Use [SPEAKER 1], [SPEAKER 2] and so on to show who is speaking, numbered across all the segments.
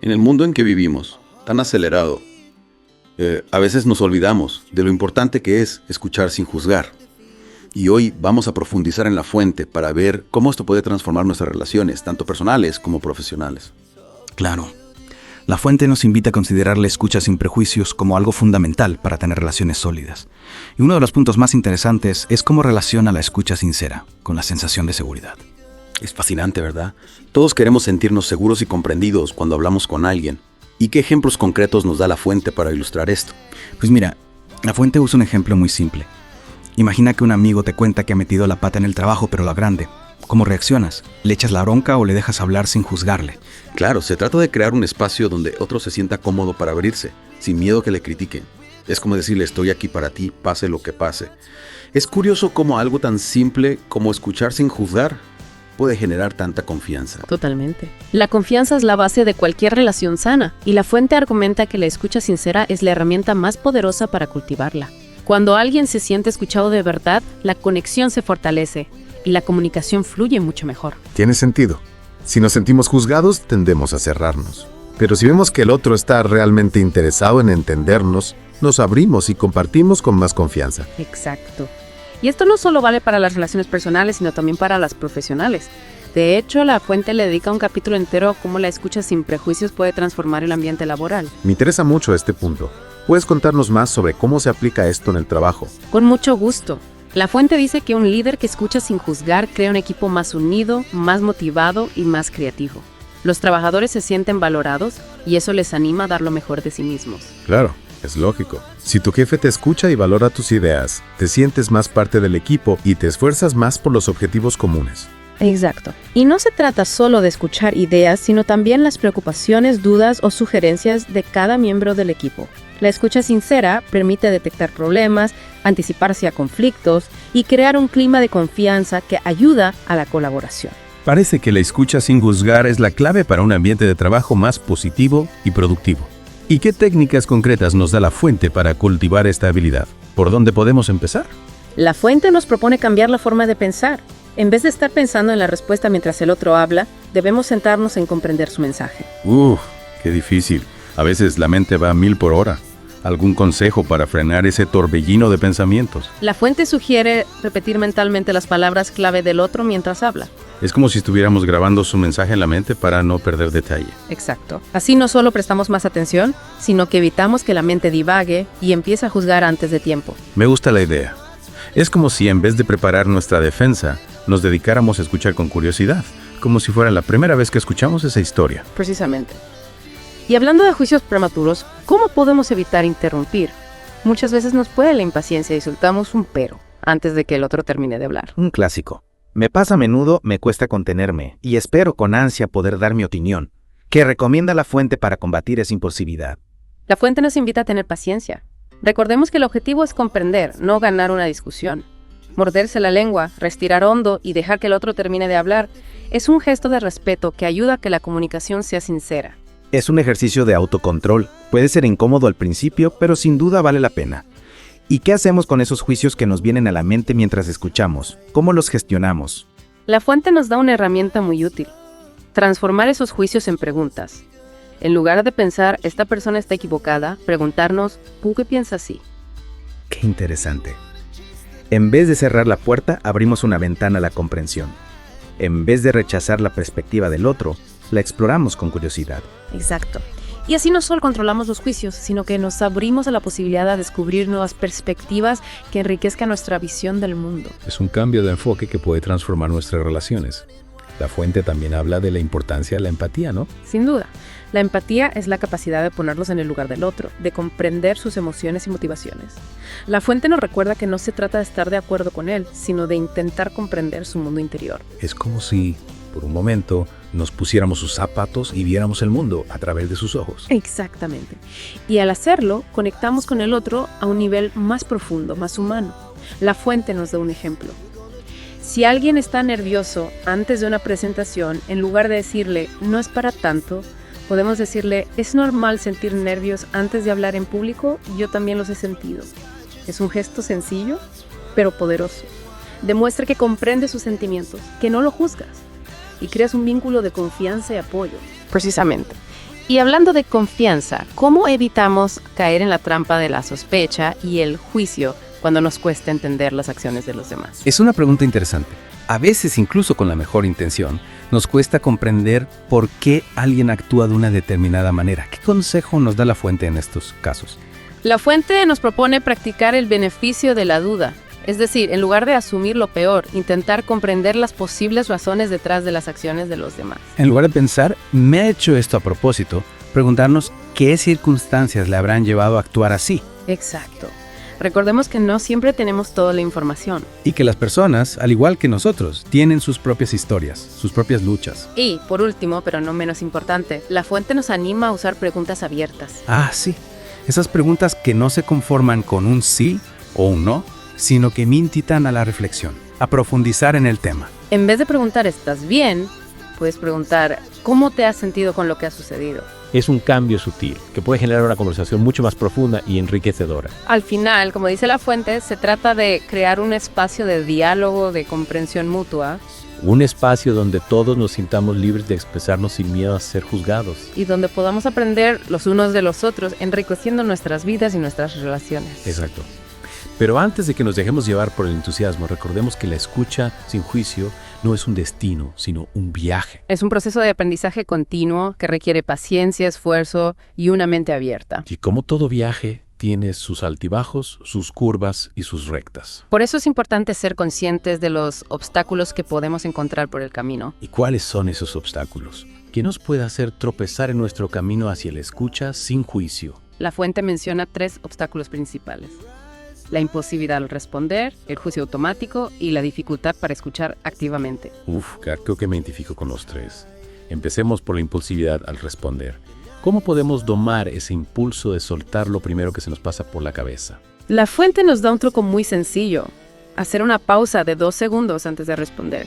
[SPEAKER 1] En el mundo en que vivimos, tan acelerado, a veces nos olvidamos de lo importante que es escuchar sin juzgar. Y hoy vamos a profundizar en la fuente para ver cómo esto puede transformar nuestras relaciones, tanto personales como profesionales.
[SPEAKER 2] Claro. La fuente nos invita a considerar la escucha sin prejuicios como algo fundamental para tener relaciones sólidas. Y uno de los puntos más interesantes es cómo relaciona la escucha sincera con la sensación de seguridad.
[SPEAKER 1] Es fascinante, ¿verdad? Todos queremos sentirnos seguros y comprendidos cuando hablamos con alguien. ¿Y qué ejemplos concretos nos da la fuente para ilustrar esto?
[SPEAKER 2] Pues mira, la fuente usa un ejemplo muy simple. Imagina que un amigo te cuenta que ha metido la pata en el trabajo, pero la grande. ¿Cómo reaccionas? ¿Le echas la bronca o le dejas hablar sin juzgarle?
[SPEAKER 1] Claro, se trata de crear un espacio donde otro se sienta cómodo para abrirse, sin miedo que le critiquen. Es como decirle, estoy aquí para ti, pase lo que pase. Es curioso cómo algo tan simple como escuchar sin juzgar puede generar tanta confianza.
[SPEAKER 3] Totalmente. La confianza es la base de cualquier relación sana, y la fuente argumenta que la escucha sincera es la herramienta más poderosa para cultivarla. Cuando alguien se siente escuchado de verdad, la conexión se fortalece y la comunicación fluye mucho mejor.
[SPEAKER 4] Tiene sentido. Si nos sentimos juzgados, tendemos a cerrarnos. Pero si vemos que el otro está realmente interesado en entendernos, nos abrimos y compartimos con más confianza.
[SPEAKER 3] Exacto. Y esto no solo vale para las relaciones personales, sino también para las profesionales. De hecho, la fuente le dedica un capítulo entero a cómo la escucha sin prejuicios puede transformar el ambiente laboral.
[SPEAKER 4] Me interesa mucho este punto. ¿Puedes contarnos más sobre cómo se aplica esto en el trabajo?
[SPEAKER 3] Con mucho gusto. La fuente dice que un líder que escucha sin juzgar crea un equipo más unido, más motivado y más creativo. Los trabajadores se sienten valorados y eso les anima a dar lo mejor de sí mismos.
[SPEAKER 4] Claro, es lógico. Si tu jefe te escucha y valora tus ideas, te sientes más parte del equipo y te esfuerzas más por los objetivos comunes.
[SPEAKER 5] Exacto. Y no se trata solo de escuchar ideas, sino también las preocupaciones, dudas o sugerencias de cada miembro del equipo. La escucha sincera permite detectar problemas, anticiparse a conflictos y crear un clima de confianza que ayuda a la colaboración.
[SPEAKER 6] Parece que la escucha sin juzgar es la clave para un ambiente de trabajo más positivo y productivo. ¿Y qué técnicas concretas nos da la fuente para cultivar esta habilidad? ¿Por dónde podemos empezar?
[SPEAKER 5] La fuente nos propone cambiar la forma de pensar. En vez de estar pensando en la respuesta mientras el otro habla, debemos centrarnos en comprender su mensaje.
[SPEAKER 6] Qué difícil. A veces la mente va a 1000 por hora. ¿Algún consejo para frenar ese torbellino de pensamientos?
[SPEAKER 3] La fuente sugiere repetir mentalmente las palabras clave del otro mientras habla.
[SPEAKER 6] Es como si estuviéramos grabando su mensaje en la mente para no perder detalle.
[SPEAKER 3] Exacto. Así no solo prestamos más atención, sino que evitamos que la mente divague y empiece a juzgar antes de tiempo.
[SPEAKER 6] Me gusta la idea. Es como si en vez de preparar nuestra defensa, nos dedicáramos a escuchar con curiosidad, como si fuera la primera vez que escuchamos esa historia.
[SPEAKER 3] Precisamente. Y hablando de juicios prematuros, ¿cómo podemos evitar interrumpir? Muchas veces nos puede la impaciencia y soltamos un pero antes de que el otro termine de hablar.
[SPEAKER 7] Un clásico. Me pasa a menudo, me cuesta contenerme y espero con ansia poder dar mi opinión. ¿Qué recomienda la fuente para combatir esa impulsividad?
[SPEAKER 3] La fuente nos invita a tener paciencia. Recordemos que el objetivo es comprender, no ganar una discusión. Morderse la lengua, respirar hondo y dejar que el otro termine de hablar es un gesto de respeto que ayuda a que la comunicación sea sincera.
[SPEAKER 7] Es un ejercicio de autocontrol. Puede ser incómodo al principio, pero sin duda vale la pena. ¿Y qué hacemos con esos juicios que nos vienen a la mente mientras escuchamos? ¿Cómo los gestionamos?
[SPEAKER 3] La fuente nos da una herramienta muy útil. Transformar esos juicios en preguntas. En lugar de pensar, esta persona está equivocada, preguntarnos, ¿tú qué piensas así?
[SPEAKER 7] Qué interesante. En vez de cerrar la puerta, abrimos una ventana a la comprensión. En vez de rechazar la perspectiva del otro, la exploramos con curiosidad.
[SPEAKER 3] Exacto. Y así no solo controlamos los juicios, sino que nos abrimos a la posibilidad de descubrir nuevas perspectivas que enriquezcan nuestra visión del mundo.
[SPEAKER 6] Es un cambio de enfoque que puede transformar nuestras relaciones. La fuente también habla de la importancia de la empatía, ¿no?
[SPEAKER 3] Sin duda. La empatía es la capacidad de ponernos en el lugar del otro, de comprender sus emociones y motivaciones. La fuente nos recuerda que no se trata de estar de acuerdo con él, sino de intentar comprender su mundo interior.
[SPEAKER 6] Es como si, por un momento, nos pusiéramos sus zapatos y viéramos el mundo a través de sus ojos.
[SPEAKER 3] Exactamente. Y al hacerlo, conectamos con el otro a un nivel más profundo, más humano. La fuente nos da un ejemplo. Si alguien está nervioso antes de una presentación, en lugar de decirle, no es para tanto, podemos decirle, es normal sentir nervios antes de hablar en público, yo también los he sentido. Es un gesto sencillo, pero poderoso. Demuestra que comprende sus sentimientos, que no lo juzgas, y creas un vínculo de confianza y apoyo. Precisamente.
[SPEAKER 5] Y hablando de confianza, ¿cómo evitamos caer en la trampa de la sospecha y el juicio cuando nos cuesta entender las acciones de los demás?
[SPEAKER 6] Es una pregunta interesante. A veces, incluso con la mejor intención, nos cuesta comprender por qué alguien actúa de una determinada manera. ¿Qué consejo nos da la fuente en estos casos?
[SPEAKER 5] La fuente nos propone practicar el beneficio de la duda. Es decir, en lugar de asumir lo peor, intentar comprender las posibles razones detrás de las acciones de los demás.
[SPEAKER 6] En lugar de pensar, ¿me ha hecho esto a propósito?, preguntarnos qué circunstancias le habrán llevado a actuar así.
[SPEAKER 5] Exacto. Recordemos que no siempre tenemos toda la información.
[SPEAKER 6] Y que las personas, al igual que nosotros, tienen sus propias historias, sus propias luchas.
[SPEAKER 5] Y, por último, pero no menos importante, la fuente nos anima a usar preguntas abiertas.
[SPEAKER 6] Ah, sí. Esas preguntas que no se conforman con un sí o un no, sino que invitan a la reflexión, a profundizar en el tema.
[SPEAKER 5] En vez de preguntar ¿estás bien?, puedes preguntar ¿cómo te has sentido con lo que ha sucedido?
[SPEAKER 8] Es un cambio sutil que puede generar una conversación mucho más profunda y enriquecedora.
[SPEAKER 5] Al final, como dice la fuente, se trata de crear un espacio de diálogo, de comprensión mutua.
[SPEAKER 8] Un espacio donde todos nos sintamos libres de expresarnos sin miedo a ser juzgados.
[SPEAKER 5] Y donde podamos aprender los unos de los otros, enriqueciendo nuestras vidas y nuestras relaciones.
[SPEAKER 8] Exacto. Pero antes de que nos dejemos llevar por el entusiasmo, recordemos que la escucha sin juicio no es un destino, sino un viaje.
[SPEAKER 5] Es un proceso de aprendizaje continuo que requiere paciencia, esfuerzo y una mente abierta.
[SPEAKER 8] Y como todo viaje, tiene sus altibajos, sus curvas y sus rectas.
[SPEAKER 5] Por eso es importante ser conscientes de los obstáculos que podemos encontrar por el camino.
[SPEAKER 8] ¿Y cuáles son esos obstáculos? ¿Qué nos puede hacer tropezar en nuestro camino hacia la escucha sin juicio?
[SPEAKER 5] La fuente menciona 3 obstáculos principales: la imposibilidad al responder, el juicio automático y la dificultad para escuchar activamente.
[SPEAKER 8] Creo que me identifico con los 3. Empecemos por la impulsividad al responder. ¿Cómo podemos domar ese impulso de soltar lo primero que se nos pasa por la cabeza?
[SPEAKER 5] La fuente nos da un truco muy sencillo: hacer una pausa de 2 segundos antes de responder.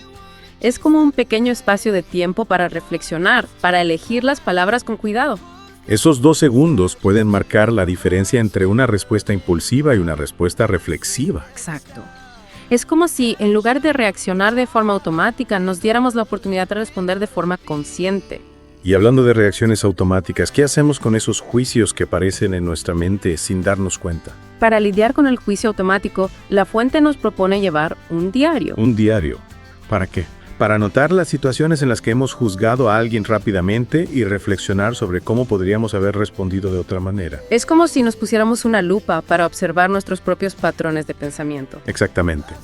[SPEAKER 5] Es como un pequeño espacio de tiempo para reflexionar, para elegir las palabras con cuidado.
[SPEAKER 4] Esos 2 segundos pueden marcar la diferencia entre una respuesta impulsiva y una respuesta reflexiva.
[SPEAKER 5] Exacto. Es como si, en lugar de reaccionar de forma automática, nos diéramos la oportunidad de responder de forma consciente.
[SPEAKER 4] Y hablando de reacciones automáticas, ¿qué hacemos con esos juicios que aparecen en nuestra mente sin darnos cuenta?
[SPEAKER 5] Para lidiar con el juicio automático, la fuente nos propone llevar un diario.
[SPEAKER 4] ¿Un diario? ¿Para qué? Para anotar las situaciones en las que hemos juzgado a alguien rápidamente y reflexionar sobre cómo podríamos haber respondido de otra manera.
[SPEAKER 5] Es como si nos pusiéramos una lupa para observar nuestros propios patrones de pensamiento.
[SPEAKER 4] Exactamente.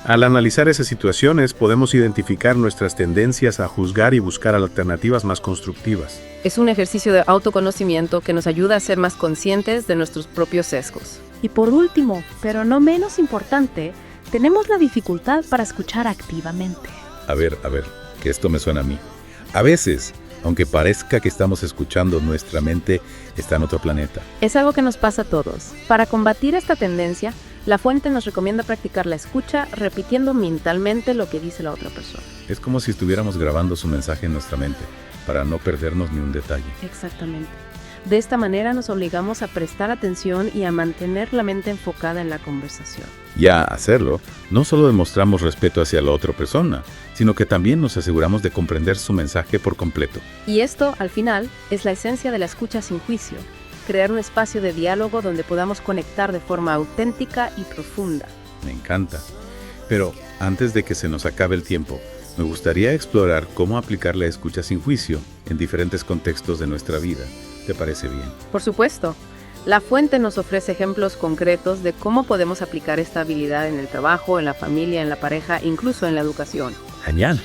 [SPEAKER 4] Al analizar esas situaciones, podemos identificar nuestras tendencias a juzgar y buscar alternativas más constructivas.
[SPEAKER 5] Es un ejercicio de autoconocimiento que nos ayuda a ser más conscientes de nuestros propios sesgos.
[SPEAKER 9] Y por último, pero no menos importante, tenemos la dificultad para escuchar activamente.
[SPEAKER 1] A ver, que esto me suena a mí. A veces, aunque parezca que estamos escuchando, nuestra mente está en otro planeta.
[SPEAKER 5] Es algo que nos pasa a todos. Para combatir esta tendencia, la fuente nos recomienda practicar la escucha repitiendo mentalmente lo que dice la otra persona.
[SPEAKER 1] Es como si estuviéramos grabando su mensaje en nuestra mente, para no perdernos ni un detalle.
[SPEAKER 5] Exactamente. De esta manera nos obligamos a prestar atención y a mantener la mente enfocada en la conversación.
[SPEAKER 1] Y a hacerlo, no solo demostramos respeto hacia la otra persona, sino que también nos aseguramos de comprender su mensaje por completo.
[SPEAKER 5] Y esto, al final, es la esencia de la escucha sin juicio: crear un espacio de diálogo donde podamos conectar de forma auténtica y profunda.
[SPEAKER 1] Me encanta. Pero antes de que se nos acabe el tiempo, me gustaría explorar cómo aplicar la escucha sin juicio en diferentes contextos de nuestra vida. ¿Te parece bien?
[SPEAKER 5] Por supuesto. La fuente nos ofrece ejemplos concretos de cómo podemos aplicar esta habilidad en el trabajo, en la familia, en la pareja, incluso en la educación.
[SPEAKER 8] Genial.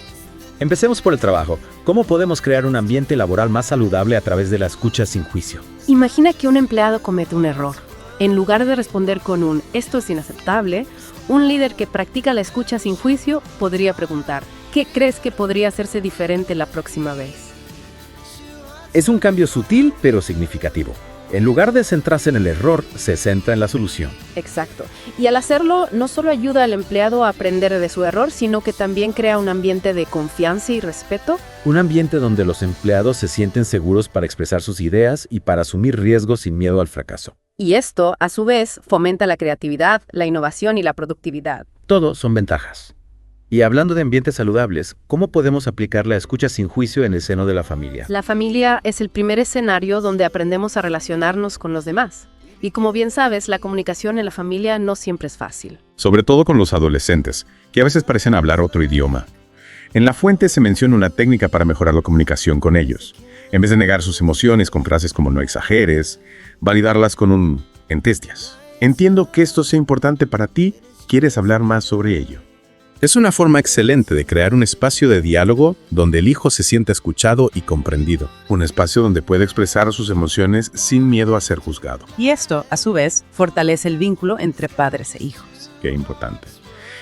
[SPEAKER 8] Empecemos por el trabajo. ¿Cómo podemos crear un ambiente laboral más saludable a través de la escucha sin juicio?
[SPEAKER 5] Imagina que un empleado comete un error. En lugar de responder con un «esto es inaceptable», un líder que practica la escucha sin juicio podría preguntar «¿qué crees que podría hacerse diferente la próxima vez?».
[SPEAKER 7] Es un cambio sutil pero significativo. En lugar de centrarse en el error, se centra en la solución.
[SPEAKER 5] Exacto. Y al hacerlo, no solo ayuda al empleado a aprender de su error, sino que también crea un ambiente de confianza y respeto.
[SPEAKER 7] Un ambiente donde los empleados se sienten seguros para expresar sus ideas y para asumir riesgos sin miedo al fracaso.
[SPEAKER 5] Y esto, a su vez, fomenta la creatividad, la innovación y la productividad.
[SPEAKER 7] Todo son ventajas. Y hablando de ambientes saludables, ¿cómo podemos aplicar la escucha sin juicio en el seno de la familia?
[SPEAKER 3] La familia es el primer escenario donde aprendemos a relacionarnos con los demás. Y como bien sabes, la comunicación en la familia no siempre es fácil.
[SPEAKER 6] Sobre todo con los adolescentes, que a veces parecen hablar otro idioma. En la fuente se menciona una técnica para mejorar la comunicación con ellos. En vez de negar sus emociones con frases como no exageres, validarlas con un entestias. Entiendo que esto sea importante para ti, ¿quieres hablar más sobre ello? Es una forma excelente de crear un espacio de diálogo donde el hijo se sienta escuchado y comprendido. Un espacio donde puede expresar sus emociones sin miedo a ser juzgado.
[SPEAKER 10] Y esto, a su vez, fortalece el vínculo entre padres e hijos.
[SPEAKER 6] Qué importante.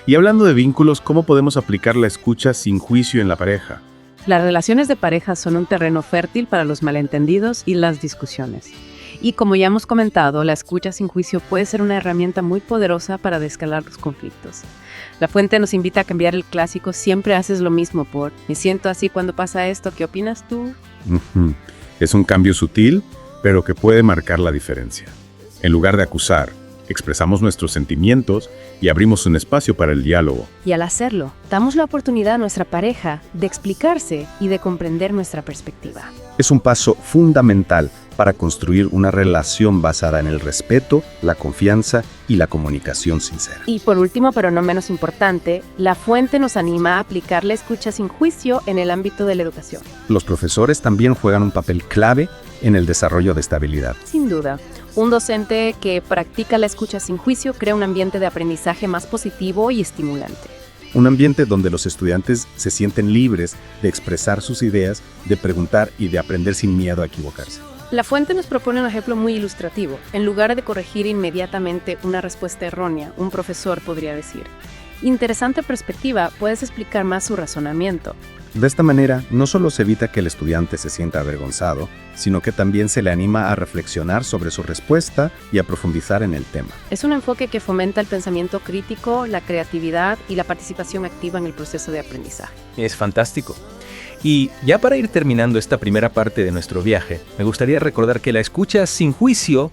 [SPEAKER 6] Y hablando de vínculos, ¿cómo podemos aplicar la escucha sin juicio en la pareja?
[SPEAKER 10] Las relaciones de pareja son un terreno fértil para los malentendidos y las discusiones. Y como ya hemos comentado, la escucha sin juicio puede ser una herramienta muy poderosa para desescalar los conflictos. La fuente nos invita a cambiar el clásico "siempre haces lo mismo" por "me siento así cuando pasa esto, ¿qué opinas tú?".
[SPEAKER 6] Es un cambio sutil, pero que puede marcar la diferencia. En lugar de acusar, expresamos nuestros sentimientos y abrimos un espacio para el diálogo.
[SPEAKER 3] Y al hacerlo, damos la oportunidad a nuestra pareja de explicarse y de comprender nuestra perspectiva.
[SPEAKER 2] Es un paso fundamental para construir una relación basada en el respeto, la confianza y la comunicación sincera.
[SPEAKER 3] Y por último, pero no menos importante, la fuente nos anima a aplicar la escucha sin juicio en el ámbito de la educación.
[SPEAKER 2] Los profesores también juegan un papel clave en el desarrollo de esta habilidad.
[SPEAKER 3] Sin duda, un docente que practica la escucha sin juicio crea un ambiente de aprendizaje más positivo y estimulante.
[SPEAKER 2] Un ambiente donde los estudiantes se sienten libres de expresar sus ideas, de preguntar y de aprender sin miedo a equivocarse.
[SPEAKER 3] La fuente nos propone un ejemplo muy ilustrativo. En lugar de corregir inmediatamente una respuesta errónea, un profesor podría decir: "Interesante perspectiva, ¿puedes explicar más su razonamiento?".
[SPEAKER 2] De esta manera, no solo se evita que el estudiante se sienta avergonzado, sino que también se le anima a reflexionar sobre su respuesta y a profundizar en el tema.
[SPEAKER 3] Es un enfoque que fomenta el pensamiento crítico, la creatividad y la participación activa en el proceso de aprendizaje.
[SPEAKER 11] Es fantástico. Y ya para ir terminando esta primera parte de nuestro viaje, me gustaría recordar que la escucha sin juicio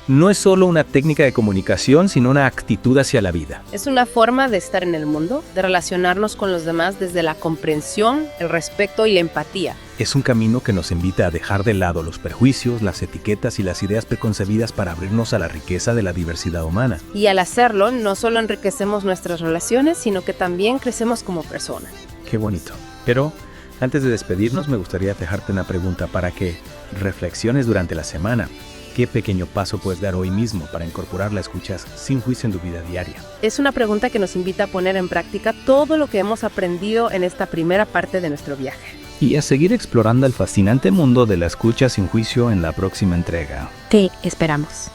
[SPEAKER 11] no es solo una técnica de comunicación, sino una actitud hacia la vida.
[SPEAKER 3] Es una forma de estar en el mundo, de relacionarnos con los demás desde la comprensión, el respeto y la empatía.
[SPEAKER 11] Es un camino que nos invita a dejar de lado los prejuicios, las etiquetas y las ideas preconcebidas para abrirnos a la riqueza de la diversidad humana.
[SPEAKER 3] Y al hacerlo, no solo enriquecemos nuestras relaciones, sino que también crecemos como personas.
[SPEAKER 11] Qué bonito. Pero antes de despedirnos, me gustaría dejarte una pregunta para que reflexiones durante la semana. ¿Qué pequeño paso puedes dar hoy mismo para incorporar la escucha sin juicio en tu vida diaria?
[SPEAKER 3] Es una pregunta que nos invita a poner en práctica todo lo que hemos aprendido en esta primera parte de nuestro viaje.
[SPEAKER 11] Y a seguir explorando el fascinante mundo de la escucha sin juicio en la próxima entrega.
[SPEAKER 5] Te esperamos.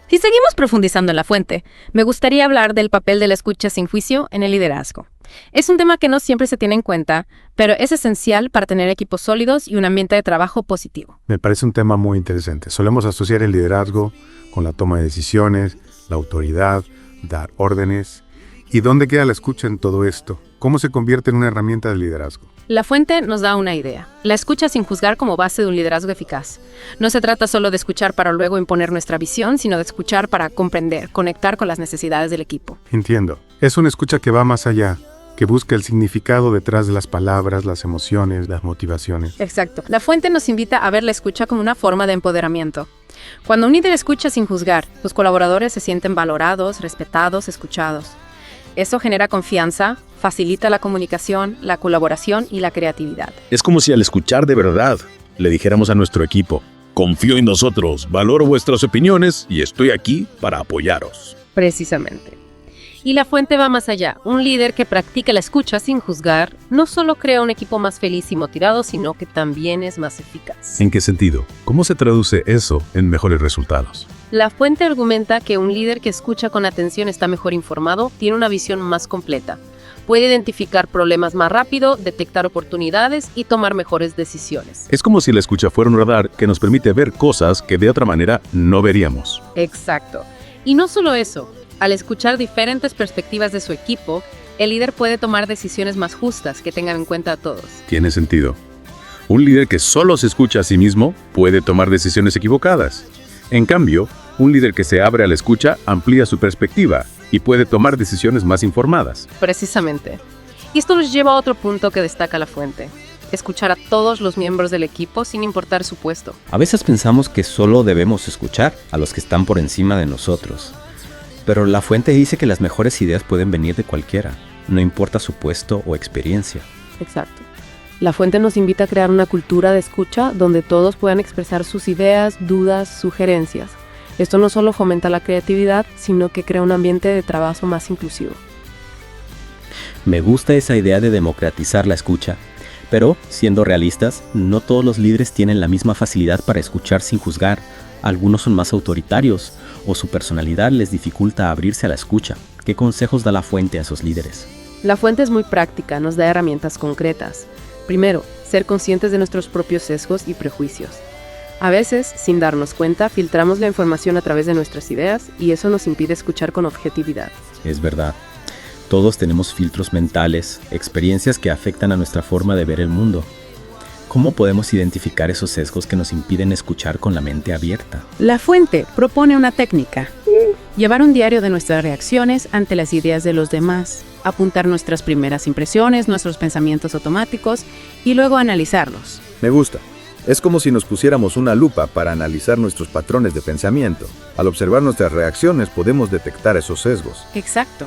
[SPEAKER 5] Si seguimos profundizando en la fuente, me gustaría hablar del papel de la escucha sin juicio en el liderazgo. Es un tema que no siempre se tiene en cuenta, pero es esencial para tener equipos sólidos y un ambiente de trabajo positivo.
[SPEAKER 4] Me parece un tema muy interesante. Solemos asociar el liderazgo con la toma de decisiones, la autoridad, dar órdenes. ¿Y dónde queda la escucha en todo esto? ¿Cómo se convierte en una herramienta de liderazgo?
[SPEAKER 3] La fuente nos da una idea. La escucha sin juzgar como base de un liderazgo eficaz. No se trata solo de escuchar para luego imponer nuestra visión, sino de escuchar para comprender, conectar con las necesidades del equipo.
[SPEAKER 4] Entiendo. Es una escucha que va más allá, que busca el significado detrás de las palabras, las emociones, las motivaciones.
[SPEAKER 3] Exacto. La fuente nos invita a ver la escucha como una forma de empoderamiento. Cuando un líder escucha sin juzgar, sus colaboradores se sienten valorados, respetados, escuchados. Eso genera confianza, facilita la comunicación, la colaboración y la creatividad.
[SPEAKER 6] Es como si al escuchar de verdad le dijéramos a nuestro equipo: confío en nosotros, valoro vuestras opiniones y estoy aquí para apoyaros.
[SPEAKER 3] Precisamente. Y la fuente va más allá. Un líder que practica la escucha sin juzgar no solo crea un equipo más feliz y motivado, sino que también es más eficaz.
[SPEAKER 6] ¿En qué sentido? ¿Cómo se traduce eso en mejores resultados?
[SPEAKER 3] La fuente argumenta que un líder que escucha con atención está mejor informado, tiene una visión más completa. Puede identificar problemas más rápido, detectar oportunidades y tomar mejores decisiones.
[SPEAKER 6] Es como si la escucha fuera un radar que nos permite ver cosas que de otra manera no veríamos.
[SPEAKER 3] Exacto. Y no solo eso. Al escuchar diferentes perspectivas de su equipo, el líder puede tomar decisiones más justas que tengan en cuenta a todos.
[SPEAKER 6] Tiene sentido. Un líder que solo se escucha a sí mismo puede tomar decisiones equivocadas. En cambio, un líder que se abre a la escucha amplía su perspectiva y puede tomar decisiones más informadas.
[SPEAKER 3] Precisamente. Y esto nos lleva a otro punto que destaca la fuente: escuchar a todos los miembros del equipo sin importar su puesto.
[SPEAKER 7] A veces pensamos que solo debemos escuchar a los que están por encima de nosotros. Pero la fuente dice que las mejores ideas pueden venir de cualquiera, no importa su puesto o experiencia.
[SPEAKER 3] Exacto. La fuente nos invita a crear una cultura de escucha donde todos puedan expresar sus ideas, dudas, sugerencias. Esto no solo fomenta la creatividad, sino que crea un ambiente de trabajo más inclusivo.
[SPEAKER 7] Me gusta esa idea de democratizar la escucha, pero, siendo realistas, no todos los líderes tienen la misma facilidad para escuchar sin juzgar. Algunos son más autoritarios, o su personalidad les dificulta abrirse a la escucha. ¿Qué consejos da la fuente a esos líderes?
[SPEAKER 3] La fuente es muy práctica, nos da herramientas concretas. Primero, ser conscientes de nuestros propios sesgos y prejuicios. A veces, sin darnos cuenta, filtramos la información a través de nuestras ideas y eso nos impide escuchar con objetividad.
[SPEAKER 7] Es verdad. Todos tenemos filtros mentales, experiencias que afectan a nuestra forma de ver el mundo. ¿Cómo podemos identificar esos sesgos que nos impiden escuchar con la mente abierta?
[SPEAKER 10] La fuente propone una técnica: llevar un diario de nuestras reacciones ante las ideas de los demás, apuntar nuestras primeras impresiones, nuestros pensamientos automáticos y luego analizarlos.
[SPEAKER 12] Me gusta. Es como si nos pusiéramos una lupa para analizar nuestros patrones de pensamiento. Al observar nuestras reacciones podemos detectar esos sesgos.
[SPEAKER 10] Exacto.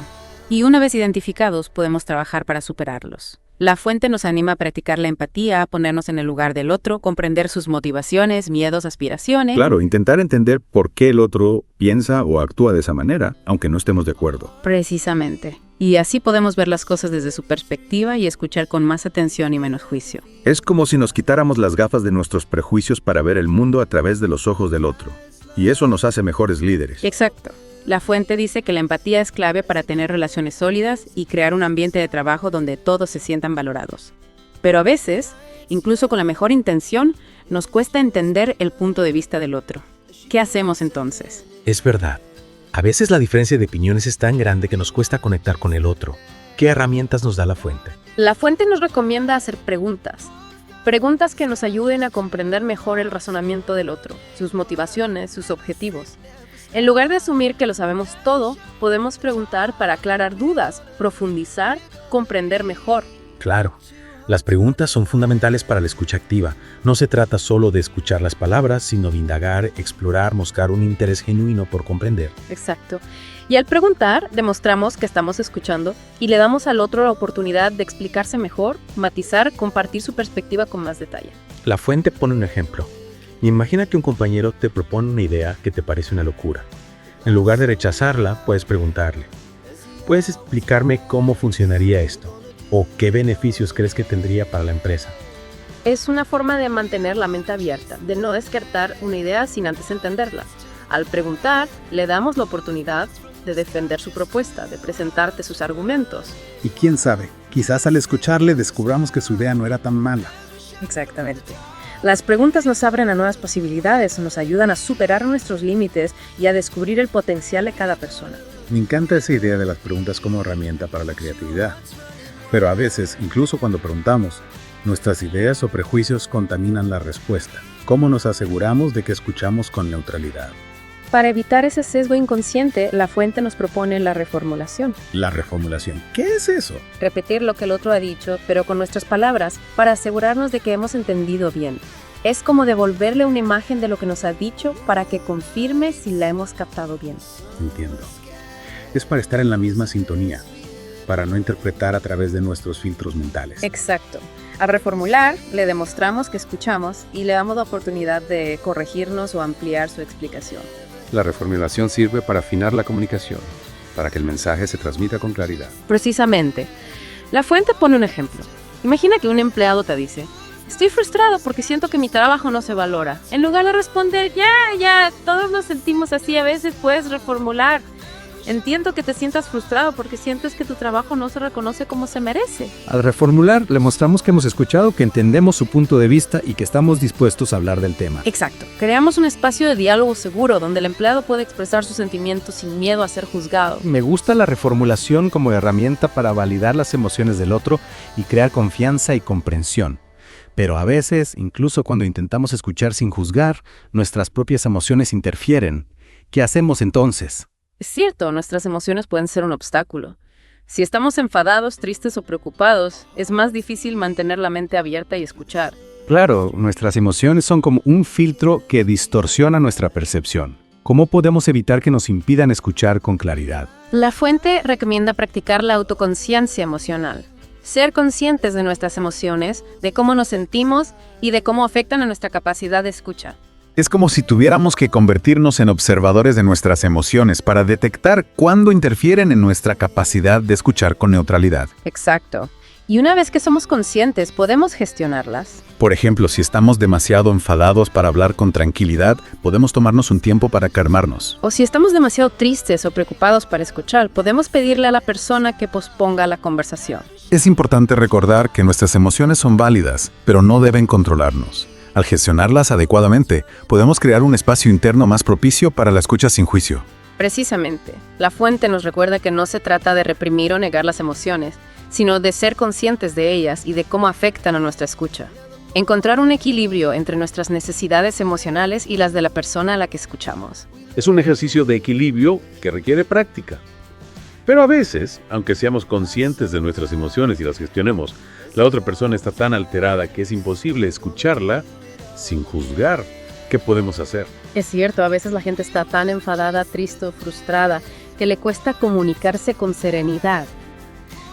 [SPEAKER 10] Y una vez identificados, podemos trabajar para superarlos. La fuente nos anima a practicar la empatía, a ponernos en el lugar del otro, comprender sus motivaciones, miedos, aspiraciones.
[SPEAKER 12] Claro, intentar entender por qué el otro piensa o actúa de esa manera, aunque no estemos de acuerdo.
[SPEAKER 10] Precisamente. Y así podemos ver las cosas desde su perspectiva y escuchar con más atención y menos juicio.
[SPEAKER 12] Es como si nos quitáramos las gafas de nuestros prejuicios para ver el mundo a través de los ojos del otro. Y eso nos hace mejores líderes.
[SPEAKER 10] Exacto. La fuente dice que la empatía es clave para tener relaciones sólidas y crear un ambiente de trabajo donde todos se sientan valorados. Pero a veces, incluso con la mejor intención, nos cuesta entender el punto de vista del otro. ¿Qué hacemos entonces?
[SPEAKER 11] Es verdad. A veces la diferencia de opiniones es tan grande que nos cuesta conectar con el otro. ¿Qué herramientas nos da la fuente?
[SPEAKER 3] La fuente nos recomienda hacer preguntas. Preguntas que nos ayuden a comprender mejor el razonamiento del otro, sus motivaciones, sus objetivos. En lugar de asumir que lo sabemos todo, podemos preguntar para aclarar dudas, profundizar, comprender mejor.
[SPEAKER 11] Claro. Las preguntas son fundamentales para la escucha activa. No se trata solo de escuchar las palabras, sino de indagar, explorar, mostrar un interés genuino por comprender.
[SPEAKER 3] Exacto. Y al preguntar, demostramos que estamos escuchando y le damos al otro la oportunidad de explicarse mejor, matizar, compartir su perspectiva con más detalle.
[SPEAKER 11] La fuente pone un ejemplo. Imagina que un compañero te propone una idea que te parece una locura. En lugar de rechazarla, puedes preguntarle: ¿puedes explicarme cómo funcionaría esto? ¿O qué beneficios crees que tendría para la empresa?
[SPEAKER 3] Es una forma de mantener la mente abierta, de no descartar una idea sin antes entenderla. Al preguntar, le damos la oportunidad de defender su propuesta, de presentarte sus argumentos.
[SPEAKER 13] Y quién sabe, quizás al escucharle descubramos que su idea no era tan mala.
[SPEAKER 3] Exactamente. Las preguntas nos abren a nuevas posibilidades, nos ayudan a superar nuestros límites y a descubrir el potencial de cada persona.
[SPEAKER 13] Me encanta esa idea de las preguntas como herramienta para la creatividad. Pero a veces, incluso cuando preguntamos, nuestras ideas o prejuicios contaminan la respuesta. ¿Cómo nos aseguramos de que escuchamos con neutralidad?
[SPEAKER 3] Para evitar ese sesgo inconsciente, la fuente nos propone la reformulación.
[SPEAKER 13] La reformulación. ¿Qué es eso?
[SPEAKER 3] Repetir lo que el otro ha dicho, pero con nuestras palabras, para asegurarnos de que hemos entendido bien. Es como devolverle una imagen de lo que nos ha dicho para que confirme si la hemos captado bien.
[SPEAKER 13] Entiendo. Es para estar en la misma sintonía, para no interpretar a través de nuestros filtros mentales.
[SPEAKER 3] Exacto. Al reformular, le demostramos que escuchamos y le damos la oportunidad de corregirnos o ampliar su explicación.
[SPEAKER 14] La reformulación sirve para afinar la comunicación, para que el mensaje se transmita con claridad.
[SPEAKER 3] Precisamente. La fuente pone un ejemplo. Imagina que un empleado te dice: estoy frustrado porque siento que mi trabajo no se valora. En lugar de responder: ya, todos nos sentimos así, a veces puedes reformular: entiendo que te sientas frustrado porque sientes que tu trabajo no se reconoce como se merece.
[SPEAKER 15] Al reformular, le mostramos que hemos escuchado, que entendemos su punto de vista y que estamos dispuestos a hablar del tema.
[SPEAKER 3] Exacto. Creamos un espacio de diálogo seguro donde el empleado puede expresar sus sentimientos sin miedo a ser juzgado.
[SPEAKER 15] Me gusta la reformulación como herramienta para validar las emociones del otro y crear confianza y comprensión. Pero a veces, incluso cuando intentamos escuchar sin juzgar, nuestras propias emociones interfieren. ¿Qué hacemos entonces?
[SPEAKER 3] Es cierto, nuestras emociones pueden ser un obstáculo.
[SPEAKER 10] Si estamos enfadados, tristes o preocupados, es más difícil mantener la mente abierta y escuchar.
[SPEAKER 15] Claro, nuestras emociones son como un filtro que distorsiona nuestra percepción. ¿Cómo podemos evitar que nos impidan escuchar con claridad?
[SPEAKER 5] La fuente recomienda practicar la autoconciencia emocional. Ser conscientes de nuestras emociones, de cómo nos sentimos y de cómo afectan a nuestra capacidad de escucha.
[SPEAKER 12] Es como si tuviéramos que convertirnos en observadores de nuestras emociones para detectar cuándo interfieren en nuestra capacidad de escuchar con neutralidad.
[SPEAKER 5] Exacto. Y una vez que somos conscientes, podemos gestionarlas.
[SPEAKER 12] Por ejemplo, si estamos demasiado enfadados para hablar con tranquilidad, podemos tomarnos un tiempo para calmarnos.
[SPEAKER 5] O si estamos demasiado tristes o preocupados para escuchar, podemos pedirle a la persona que posponga la conversación.
[SPEAKER 12] Es importante recordar que nuestras emociones son válidas, pero no deben controlarnos. Al gestionarlas adecuadamente, podemos crear un espacio interno más propicio para la escucha sin juicio.
[SPEAKER 5] Precisamente, la fuente nos recuerda que no se trata de reprimir o negar las emociones, sino de ser conscientes de ellas y de cómo afectan a nuestra escucha. Encontrar un equilibrio entre nuestras necesidades emocionales y las de la persona a la que escuchamos.
[SPEAKER 8] Es un ejercicio de equilibrio que requiere práctica. Pero a veces, aunque seamos conscientes de nuestras emociones y las gestionemos, la otra persona está tan alterada que es imposible escucharla sin juzgar. ¿Qué podemos hacer?
[SPEAKER 5] Es cierto, a veces la gente está tan enfadada, triste o frustrada que le cuesta comunicarse con serenidad.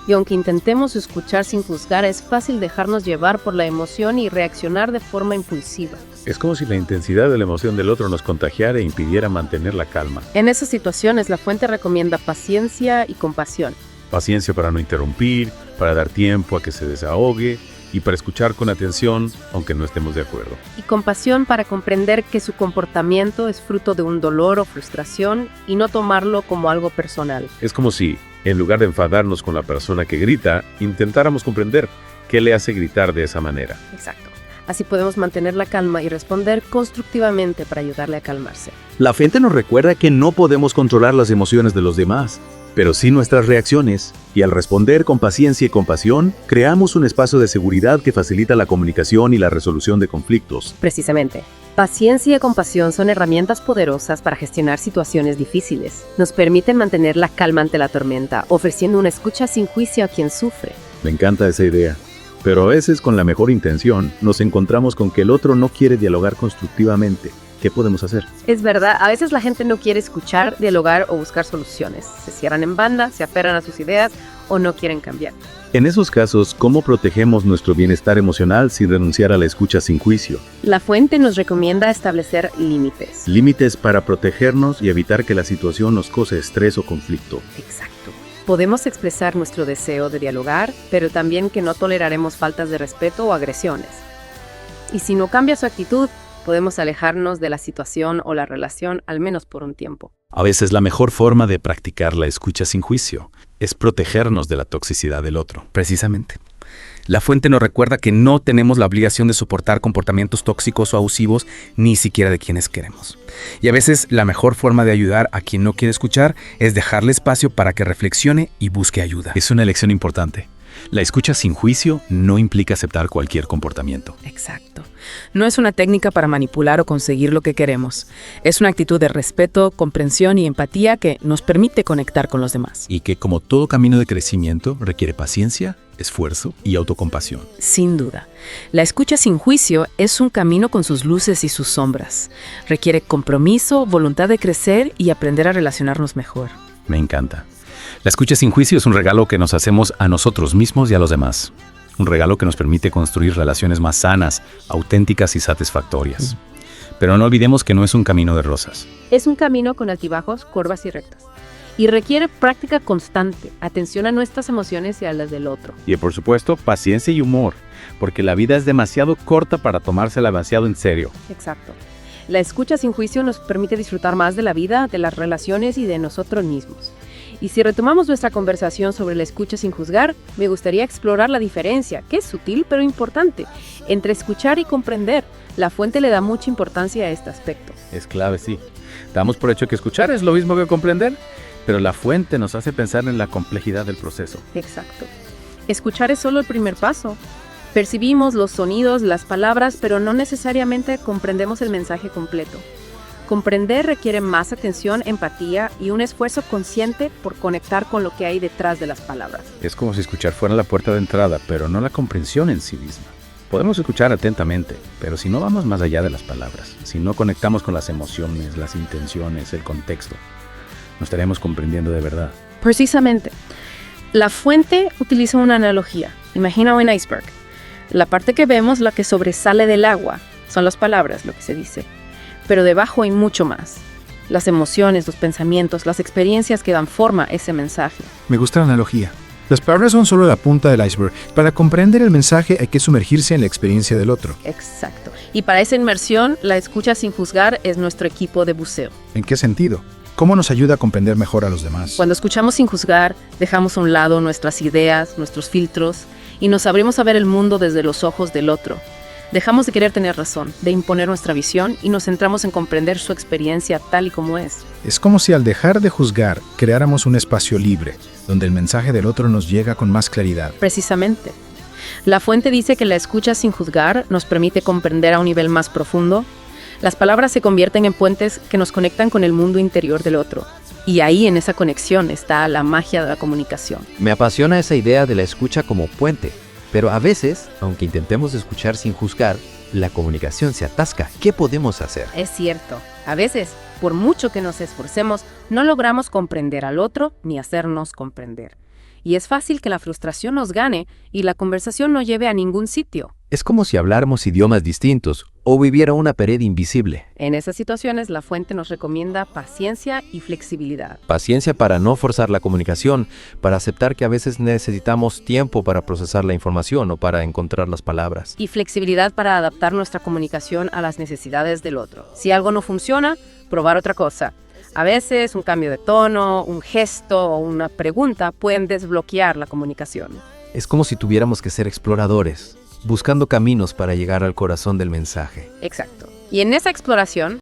[SPEAKER 5] Y aunque intentemos escuchar sin juzgar, es fácil dejarnos llevar por la emoción y reaccionar de forma impulsiva.
[SPEAKER 8] Es como si la intensidad de la emoción del otro nos contagiara e impidiera mantener la calma.
[SPEAKER 5] En esas situaciones, la fuente recomienda paciencia y compasión.
[SPEAKER 8] Paciencia para no interrumpir, para dar tiempo a que se desahogue y para escuchar con atención, aunque no estemos de acuerdo.
[SPEAKER 5] Y compasión para comprender que su comportamiento es fruto de un dolor o frustración y no tomarlo como algo personal.
[SPEAKER 8] Es como si, en lugar de enfadarnos con la persona que grita, intentáramos comprender qué le hace gritar de esa manera.
[SPEAKER 5] Exacto. Así podemos mantener la calma y responder constructivamente para ayudarle a calmarse.
[SPEAKER 16] La fuente nos recuerda que no podemos controlar las emociones de los demás, pero sí nuestras reacciones, y al responder con paciencia y compasión, creamos un espacio de seguridad que facilita la comunicación y la resolución de conflictos.
[SPEAKER 10] Precisamente. Paciencia y compasión son herramientas poderosas para gestionar situaciones difíciles. Nos permiten mantener la calma ante la tormenta, ofreciendo una escucha sin juicio a quien sufre.
[SPEAKER 16] Me encanta esa idea. Pero a veces, con la mejor intención, nos encontramos con que el otro no quiere dialogar constructivamente. ¿Qué podemos hacer?
[SPEAKER 10] Es verdad, a veces la gente no quiere escuchar, dialogar o buscar soluciones. Se cierran en banda, se aferran a sus ideas o no quieren cambiar.
[SPEAKER 16] En esos casos, ¿cómo protegemos nuestro bienestar emocional sin renunciar a la escucha sin juicio?
[SPEAKER 10] La fuente nos recomienda establecer límites.
[SPEAKER 16] Límites para protegernos y evitar que la situación nos cause estrés o conflicto.
[SPEAKER 10] Exacto. Podemos expresar nuestro deseo de dialogar, pero también que no toleraremos faltas de respeto o agresiones. Y si no cambia su actitud, podemos alejarnos de la situación o la relación al menos por un tiempo.
[SPEAKER 2] A veces la mejor forma de practicar la escucha sin juicio es protegernos de la toxicidad del otro. Precisamente. La fuente nos recuerda que no tenemos la obligación de soportar comportamientos tóxicos o abusivos, ni siquiera de quienes queremos. Y a veces la mejor forma de ayudar a quien no quiere escuchar es dejarle espacio para que reflexione y busque ayuda. Es una lección importante. La escucha sin juicio no implica aceptar cualquier comportamiento.
[SPEAKER 17] Exacto. No es una técnica para manipular o conseguir lo que queremos. Es una actitud de respeto, comprensión y empatía que nos permite conectar con los demás.
[SPEAKER 2] Y que, como todo camino de crecimiento, requiere paciencia, esfuerzo y autocompasión.
[SPEAKER 17] Sin duda. La escucha sin juicio es un camino con sus luces y sus sombras. Requiere compromiso, voluntad de crecer y aprender a relacionarnos mejor.
[SPEAKER 2] Me encanta. La escucha sin juicio es un regalo que nos hacemos a nosotros mismos y a los demás. Un regalo que nos permite construir relaciones más sanas, auténticas y satisfactorias. Pero no olvidemos que no es un camino de rosas.
[SPEAKER 10] Es un camino con altibajos, curvas y rectas. Y requiere práctica constante, atención a nuestras emociones y a las del otro.
[SPEAKER 6] Y por supuesto, paciencia y humor, porque la vida es demasiado corta para tomársela demasiado en serio.
[SPEAKER 10] Exacto. La escucha sin juicio nos permite disfrutar más de la vida, de las relaciones y de nosotros mismos. Y si retomamos nuestra conversación sobre la escucha sin juzgar, me gustaría explorar la diferencia, que es sutil pero importante, entre escuchar y comprender. La fuente le da mucha importancia a este aspecto.
[SPEAKER 6] Es clave, sí. Damos por hecho que escuchar es lo mismo que comprender, pero la fuente nos hace pensar en la complejidad del proceso.
[SPEAKER 10] Exacto. Escuchar es solo el primer paso. Percibimos los sonidos, las palabras, pero no necesariamente comprendemos el mensaje completo.
[SPEAKER 3] Comprender requiere más atención, empatía y un esfuerzo consciente por conectar con lo que hay detrás de las palabras.
[SPEAKER 2] Es como si escuchar fuera la puerta de entrada, pero no la comprensión en sí misma. Podemos escuchar atentamente, pero si no vamos más allá de las palabras, si no conectamos con las emociones, las intenciones, el contexto, no estaremos comprendiendo de verdad.
[SPEAKER 5] Precisamente. La fuente utiliza una analogía. Imagina un iceberg. La parte que vemos, la que sobresale del agua, son las palabras, lo que se dice. Pero debajo hay mucho más. Las emociones, los pensamientos, las experiencias que dan forma a ese mensaje.
[SPEAKER 18] Me gusta la analogía. Las palabras son solo la punta del iceberg. Para comprender el mensaje hay que sumergirse en la experiencia del otro.
[SPEAKER 5] Exacto. Y para esa inmersión, la escucha sin juzgar es nuestro equipo de buceo.
[SPEAKER 18] ¿En qué sentido? ¿Cómo nos ayuda a comprender mejor a los demás?
[SPEAKER 5] Cuando escuchamos sin juzgar, dejamos a un lado nuestras ideas, nuestros filtros, y nos abrimos a ver el mundo desde los ojos del otro. Dejamos de querer tener razón, de imponer nuestra visión y nos centramos en comprender su experiencia tal y como es.
[SPEAKER 18] Es como si al dejar de juzgar, creáramos un espacio libre, donde el mensaje del otro nos llega con más claridad.
[SPEAKER 5] Precisamente. La fuente dice que la escucha sin juzgar nos permite comprender a un nivel más profundo. Las palabras se convierten en puentes que nos conectan con el mundo interior del otro. Y ahí, en esa conexión, está la magia de la comunicación.
[SPEAKER 19] Me apasiona esa idea de la escucha como puente. Pero a veces, aunque intentemos escuchar sin juzgar, la comunicación se atasca. ¿Qué podemos hacer?
[SPEAKER 3] Es cierto. A veces, por mucho que nos esforcemos, no logramos comprender al otro ni hacernos comprender. Y es fácil que la frustración nos gane y la conversación no lleve a ningún sitio.
[SPEAKER 19] Es como si habláramos idiomas distintos o hubiera una pared invisible.
[SPEAKER 3] En esas situaciones, la fuente nos recomienda paciencia y flexibilidad.
[SPEAKER 19] Paciencia para no forzar la comunicación, para aceptar que a veces necesitamos tiempo para procesar la información o para encontrar las palabras.
[SPEAKER 3] Y flexibilidad para adaptar nuestra comunicación a las necesidades del otro. Si algo no funciona, probar otra cosa. A veces un cambio de tono, un gesto o una pregunta pueden desbloquear la comunicación.
[SPEAKER 19] Es como si tuviéramos que ser exploradores, buscando caminos para llegar al corazón del mensaje.
[SPEAKER 3] Exacto. Y en esa exploración,